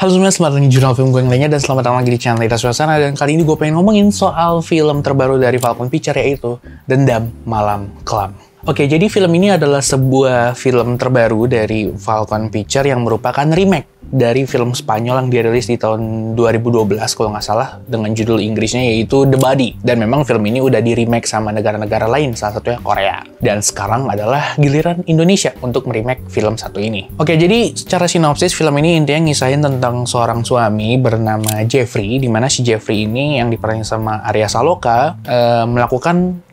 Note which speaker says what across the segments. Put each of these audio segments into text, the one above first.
Speaker 1: Halo semuanya, selamat datang di jurnal film gue yang lainnya dan selamat datang lagi di channel Ita Suasana. Dan kali ini gue pengen ngomongin soal film terbaru dari Falcon Pictures, yaitu Dendam Malam Kelam. Oke, jadi film ini adalah sebuah film terbaru dari Falcon Pictures yang merupakan remake dari film Spanyol yang dirilis di tahun 2012 kalau nggak salah, dengan judul Inggrisnya yaitu The Body. Dan memang film ini udah di remake sama negara-negara lain, salah satunya Korea. Dan sekarang adalah giliran Indonesia untuk meremake film satu ini. Oke, jadi secara sinopsis film ini intinya ngisahin tentang seorang suami bernama Jeffrey, di mana si Jeffrey ini yang diperanin sama Arya Saloka melakukan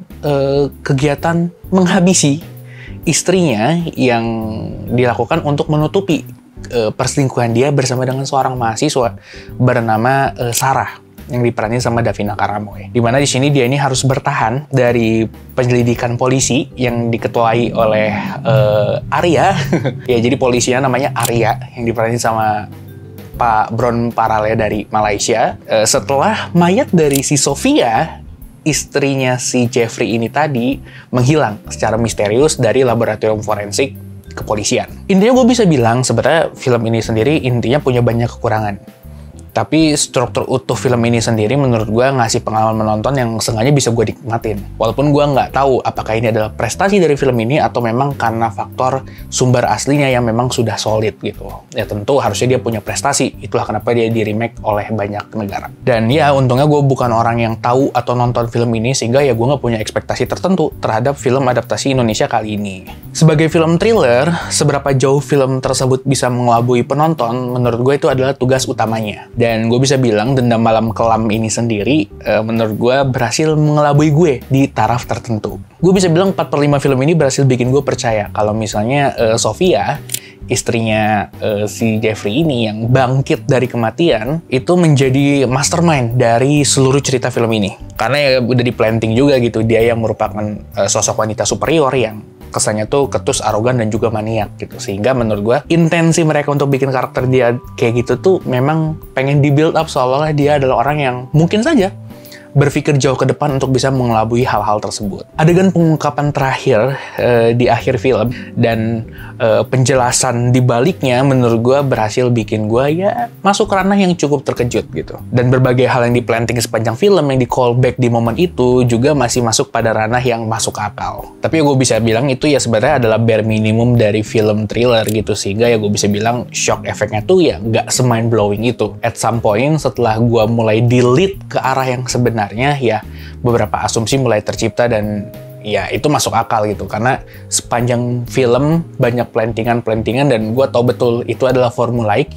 Speaker 1: kegiatan menghabisi istrinya yang dilakukan untuk menutupi perselingkuhan dia bersama dengan seorang mahasiswa bernama Sarah yang diperanin sama Davina Karamoy. Dimana di sini dia ini harus bertahan dari penyelidikan polisi yang diketuai oleh Arya. Ya, jadi polisinya namanya Arya yang diperanin sama Pak Bron Parale dari Malaysia. Setelah mayat dari si Sofia, istrinya si Jeffrey ini tadi, menghilang secara misterius dari laboratorium forensik kepolisian. Intinya gue bisa bilang sebenarnya film ini sendiri intinya punya banyak kekurangan. Tapi struktur utuh film ini sendiri menurut gue ngasih pengalaman menonton yang sengaja bisa gue nikmatin. Walaupun gue nggak tahu apakah ini adalah prestasi dari film ini atau memang karena faktor sumber aslinya yang memang sudah solid gitu. Ya tentu harusnya dia punya prestasi. Itulah kenapa dia di remake oleh banyak negara. Dan ya untungnya gue bukan orang yang tahu atau nonton film ini, sehingga ya gue nggak punya ekspektasi tertentu terhadap film adaptasi Indonesia kali ini. Sebagai film thriller, seberapa jauh film tersebut bisa mengelabui penonton, menurut gue itu adalah tugas utamanya. Dan gue bisa bilang Dendam Malam Kelam ini sendiri menurut gue berhasil mengelabui gue di taraf tertentu. Gue bisa bilang 4/5 film ini berhasil bikin gue percaya kalau misalnya Sofia, istrinya si Jeffrey ini yang bangkit dari kematian, itu menjadi mastermind dari seluruh cerita film ini. Karena ya udah di-planting juga gitu, dia yang merupakan sosok wanita superior yang kesannya tuh ketus, arogan, dan juga maniak gitu. Sehingga menurut gue intensi mereka untuk bikin karakter dia kayak gitu tuh memang pengen di-build up seolah-olah dia adalah orang yang mungkin saja berpikir jauh ke depan untuk bisa mengelabui hal-hal tersebut. Adegan pengungkapan terakhir di akhir film dan penjelasan di baliknya menurut gue berhasil bikin gue ya masuk ranah yang cukup terkejut gitu. Dan berbagai hal yang di-planting sepanjang film yang di-callback di momen itu juga masih masuk pada ranah yang masuk akal. Tapi ya gue bisa bilang itu ya sebenarnya adalah bare minimum dari film thriller gitu, sehingga ya gue bisa bilang shock efeknya tuh ya nggak se-mind blowing itu. At some point setelah gue mulai di-lead ke arah yang sebenarnya, ya beberapa asumsi mulai tercipta dan ya itu masuk akal gitu, karena sepanjang film banyak plantingan dan gue tahu betul itu adalah formulaik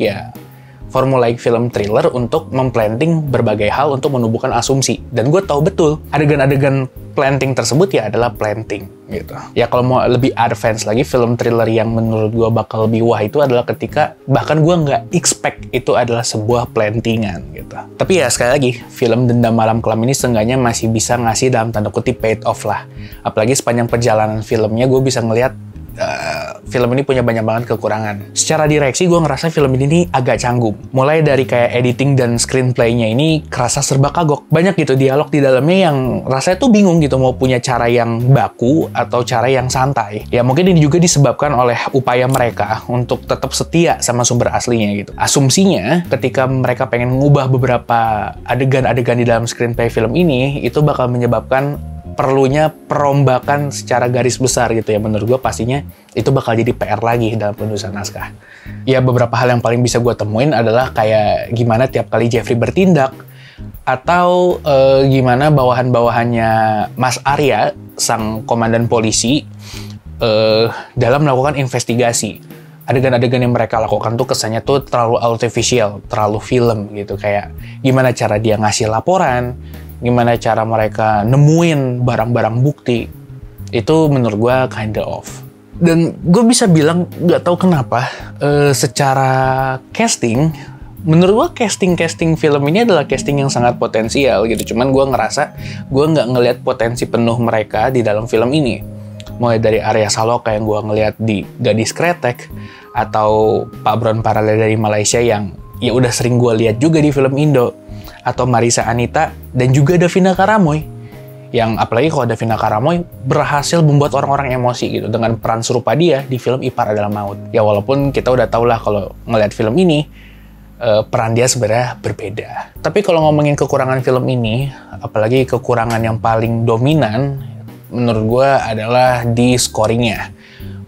Speaker 1: film thriller untuk memplanting berbagai hal untuk menumbuhkan asumsi. Dan gue tahu betul adegan-adegan planting tersebut ya adalah planting gitu. Ya kalau mau lebih advance lagi, film thriller yang menurut gue bakal lebih wah itu adalah ketika bahkan gue nggak expect itu adalah sebuah plantingan gitu. Tapi ya sekali lagi, film Dendam Malam Kelam ini seenggaknya masih bisa ngasih dalam tanda kutip paid off lah. Apalagi sepanjang perjalanan filmnya gue bisa ngelihat film ini punya banyak banget kekurangan. Secara direksi gue ngerasa film ini agak canggung. Mulai dari kayak editing dan screenplay-nya ini kerasa serba kagok. Banyak gitu dialog di dalamnya yang rasanya tuh bingung gitu mau punya cara yang baku atau cara yang santai. Ya mungkin ini juga disebabkan oleh upaya mereka untuk tetap setia sama sumber aslinya gitu. Asumsinya ketika mereka pengen mengubah beberapa adegan-adegan di dalam screenplay film ini, itu bakal menyebabkan perlunya perombakan secara garis besar gitu ya. Menurut gue pastinya itu bakal jadi PR lagi dalam penulisan naskah. Ya beberapa hal yang paling bisa gue temuin adalah kayak gimana tiap kali Jeffrey bertindak, atau gimana bawahan-bawahannya Mas Arya, sang komandan polisi, dalam melakukan investigasi. Adegan-adegan yang mereka lakukan tuh kesannya tuh terlalu artificial, terlalu film gitu. Kayak gimana cara dia ngasih laporan, gimana cara mereka nemuin barang-barang bukti, itu menurut gue kinda off. Dan gue bisa bilang nggak tahu kenapa secara casting, menurut gue casting film ini adalah casting yang sangat potensial gitu. Cuman gue ngerasa gue nggak ngelihat potensi penuh mereka di dalam film ini. Mulai dari Arya Saloka yang gue ngelihat di Gadis Kretek, atau Pak Bron Parale dari Malaysia yang ya udah sering gue lihat juga di film Indo, atau Marissa Anita dan juga Davina Karamoy Yang apalagi kalau Davina Karamoy berhasil membuat orang-orang emosi gitu dengan peran serupa dia di film Ipar Adalah Maut. Ya walaupun kita udah tau lah kalau ngeliat film ini, peran dia sebenarnya berbeda. Tapi kalau ngomongin kekurangan film ini, apalagi kekurangan yang paling dominan, menurut gue adalah di scoringnya.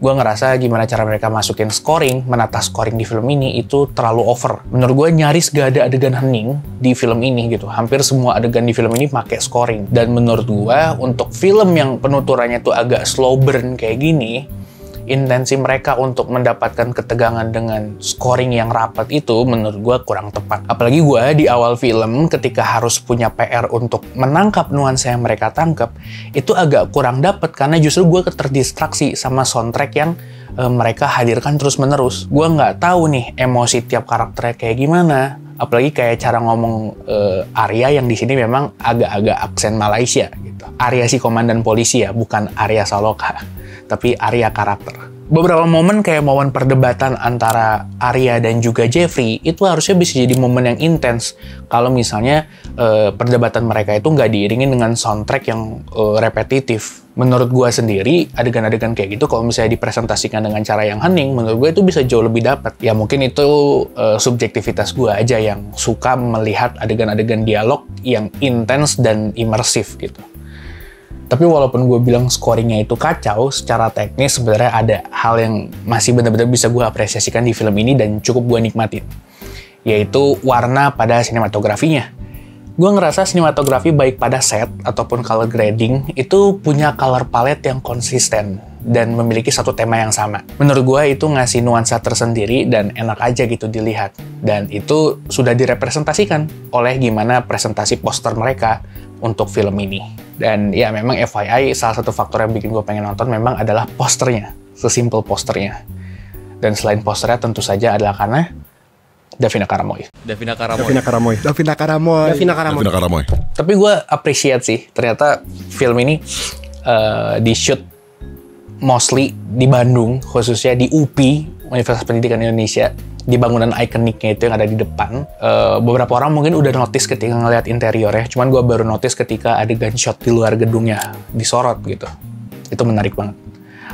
Speaker 1: Gue ngerasa gimana cara mereka masukin scoring, menata scoring di film ini itu terlalu over. Menurut gue nyaris gak ada adegan hening di film ini gitu. Hampir semua adegan di film ini pakai scoring. Dan menurut gue untuk film yang penuturannya tuh agak slow burn kayak gini, intensi mereka untuk mendapatkan ketegangan dengan scoring yang rapat itu menurut gue kurang tepat. Apalagi gue di awal film ketika harus punya PR untuk menangkap nuansa yang mereka tangkap, itu agak kurang dapet karena justru gue terdistraksi sama soundtrack yang mereka hadirkan terus-menerus. Gue nggak tahu nih emosi tiap karakternya kayak gimana. Apalagi kayak cara ngomong Arya yang di sini memang agak-agak aksen Malaysia gitu. Arya si komandan polisi ya, bukan Arya Saloka, tapi Arya karakter. Beberapa momen kayak momen perdebatan antara Arya dan juga Jeffrey itu harusnya bisa jadi momen yang intens kalau misalnya perdebatan mereka itu nggak diiringin dengan soundtrack yang repetitif. Menurut gue sendiri, adegan-adegan kayak gitu kalau misalnya dipresentasikan dengan cara yang hening, menurut gue itu bisa jauh lebih dapat. Ya mungkin itu subjektivitas gue aja yang suka melihat adegan-adegan dialog yang intens dan imersif gitu. Tapi walaupun gue bilang scoringnya itu kacau, secara teknis sebenarnya ada hal yang masih benar-benar bisa gue apresiasikan di film ini dan cukup gue nikmatin. Yaitu warna pada sinematografinya. Gue ngerasa sinematografi baik pada set ataupun color grading itu punya color palette yang konsisten dan memiliki satu tema yang sama. Menurut gue itu ngasih nuansa tersendiri dan enak aja gitu dilihat. Dan itu sudah direpresentasikan oleh gimana presentasi poster mereka untuk film ini. Dan ya memang FYI, salah satu faktor yang bikin gue pengen nonton memang adalah posternya. Sesimpel posternya. Dan selain posternya tentu saja adalah karena Davina Karamoy. Tapi gue appreciate sih, ternyata film ini di shoot mostly di Bandung, khususnya di UPI, Universitas Pendidikan Indonesia, di bangunan ikoniknya itu yang ada di depan. Beberapa orang mungkin udah notice ketika ngeliat interiornya, cuman gue baru notice ketika adegan shot di luar gedungnya disorot gitu. Itu menarik banget.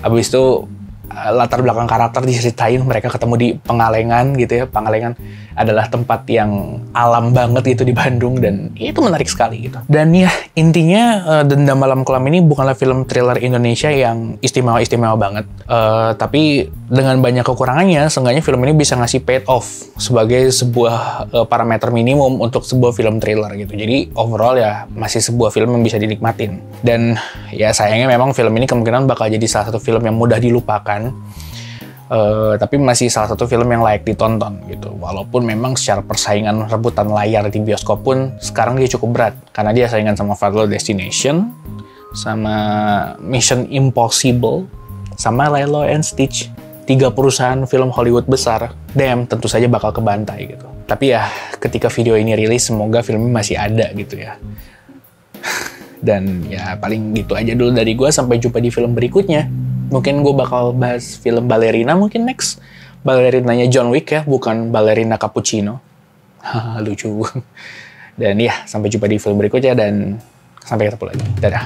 Speaker 1: Abis itu latar belakang karakter diceritain, mereka ketemu di Pengalengan gitu ya. Pengalengan adalah tempat yang alam banget gitu di Bandung dan itu menarik sekali gitu. Dan ya intinya Dendam Malam Kelam ini bukanlah film thriller Indonesia yang istimewa-istimewa banget. Tapi dengan banyak kekurangannya, seenggaknya film ini bisa ngasih paid off sebagai sebuah parameter minimum untuk sebuah film thriller gitu. Jadi overall ya masih sebuah film yang bisa dinikmatin. Dan ya sayangnya memang film ini kemungkinan bakal jadi salah satu film yang mudah dilupakan. Tapi masih salah satu film yang layak ditonton gitu. Walaupun memang secara persaingan rebutan layar di bioskop pun sekarang dia cukup berat. Karena dia saingan sama Final Destination, sama Mission Impossible, sama Lilo and Stitch. 3 perusahaan film Hollywood besar, damn, tentu saja bakal kebantai gitu. Tapi ya, ketika video ini rilis, semoga film ini masih ada gitu ya. Dan ya paling gitu aja dulu dari gue, sampai jumpa di film berikutnya. Mungkin gue bakal bahas film Ballerina mungkin next. Ballerinanya John Wick ya, bukan Ballerina Cappuccino. Haha, lucu. Dan ya, sampai jumpa di film berikutnya dan sampai ketemu lagi. Dadah.